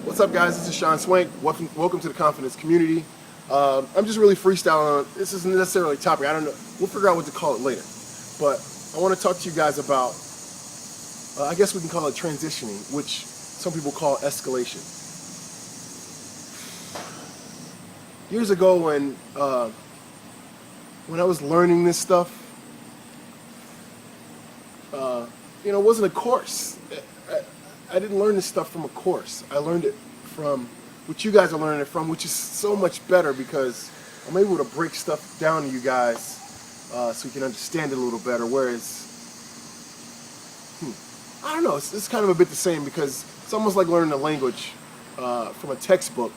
What's up, guys? This is Sean Swank. Welcome to the Confidence Community. I'm just really freestyling. This isn't necessarily a topic. I don't know. We'll figure out what to call it later. But I want to talk to you guys about, I guess we can call it transitioning, which some people call escalation. Years ago when I was learning this stuff, it wasn't a course. I didn't learn this stuff from a course. I learned it from what you guys are learning it from, which is so much better because I'm able to break stuff down to you guys so you can understand it a little better. Whereas, I don't know, it's kind of a bit the same because it's almost like learning a language from a textbook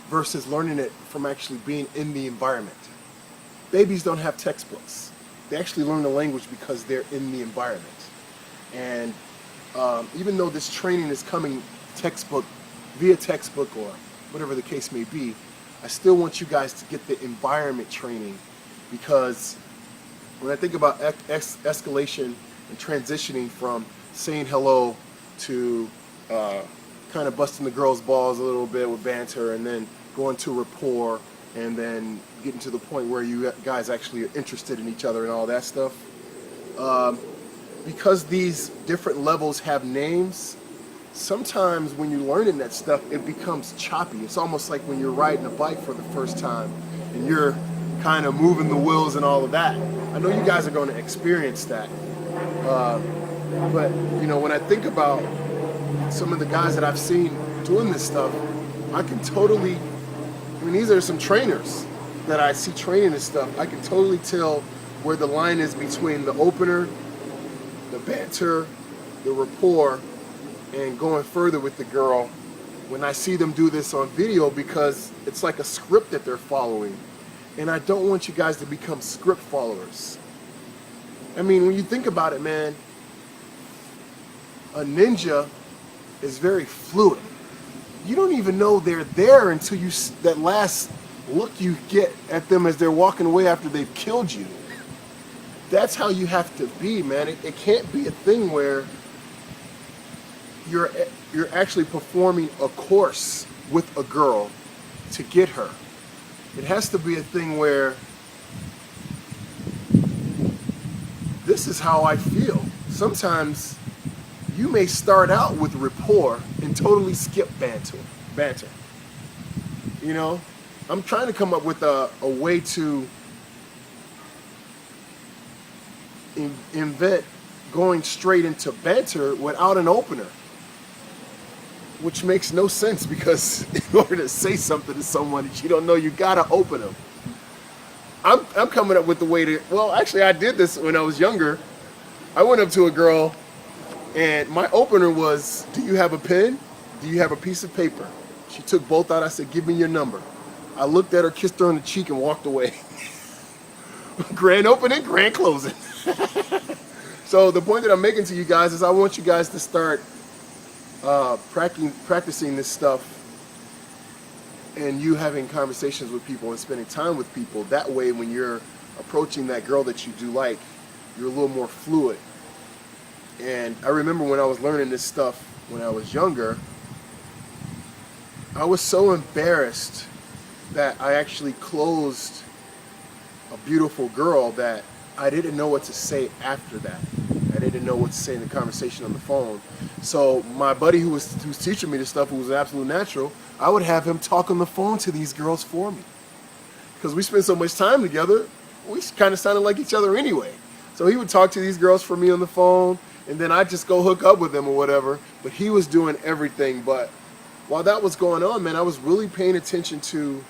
versus learning it from actually being in the environment. Babies don't have textbooks. They actually learn the language because they're in the environment. And even though this training is coming via textbook or whatever the case may be, I still want you guys to get the environment training, because when I think about escalation and transitioning from saying hello to kind of busting the girls' balls a little bit with banter, and then going to rapport, and then getting to the point where you guys actually are interested in each other and all that stuff. Because these different levels have names, sometimes when you're learning that stuff, it becomes choppy. It's almost like when you're riding a bike for the first time and you're kind of moving the wheels and all of that. I know you guys are going to experience that. But when I think about some of the guys that I've seen doing this stuff, these are some trainers that I see training this stuff. I can totally tell where the line is between the opener, the banter, the rapport, and going further with the girl when I see them do this on video, because it's like a script that they're following. And I don't want you guys to become script followers. I mean, when you think about it, man, a ninja is very fluid. You don't even know they're there until that last look you get at them as they're walking away after they've killed you. That's how you have to be, man. It can't be a thing where you're actually performing a course with a girl to get her. It has to be a thing where this is how I feel. Sometimes you may start out with rapport and totally skip banter. I'm trying to come up with a way to invent going straight into banter without an opener, which makes no sense, because in order to say something to someone that you don't know, you gotta open them. I'm coming up with the way to, actually I did this when I was younger. I went up to a girl and my opener was, do you have a pen? Do you have a piece of paper? She took both out. I said, give me your number. I looked at her, kissed her on the cheek, and walked away. Grand opening, grand closing. So the point that I'm making to you guys is I want you guys to start practicing this stuff, and you having conversations with people and spending time with people. That way, when you're approaching that girl that you do like, you're a little more fluid. And I remember when I was learning this stuff when I was younger, I was so embarrassed that I actually closed a beautiful girl that I didn't know what to say after that. I didn't know what to say in the conversation on the phone. So my buddy who was teaching me this stuff, who was an absolute natural, I would have him talk on the phone to these girls for me. Because we spent so much time together, we kind of sounded like each other anyway. So he would talk to these girls for me on the phone, and then I'd just go hook up with them or whatever. But he was doing everything. But while that was going on, man, I was really paying attention to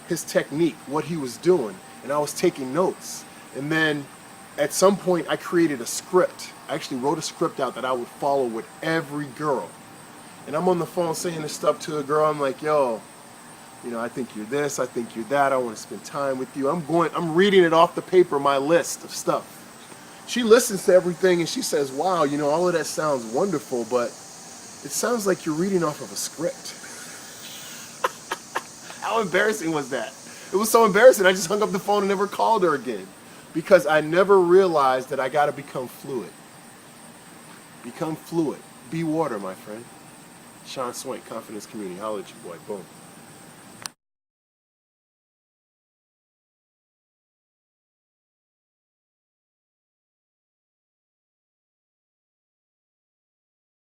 his technique, what he was doing, and I was taking notes. And then at some point I created a script. I actually wrote a script out that I would follow with every girl. And I'm on the phone saying this stuff to a girl. I'm like, yo, I think you're this, I think you're that, I want to spend time with you. I'm reading it off the paper, my list of stuff. She listens to everything and she says, wow, all of that sounds wonderful, but it sounds like you're reading off of a script. How embarrassing was that? It was so embarrassing, I just hung up the phone and never called her again. Because I never realized that I gotta become fluid. Become fluid. Be water, my friend. Sean Swank, Confidence Community. Holla at you, boy. Boom.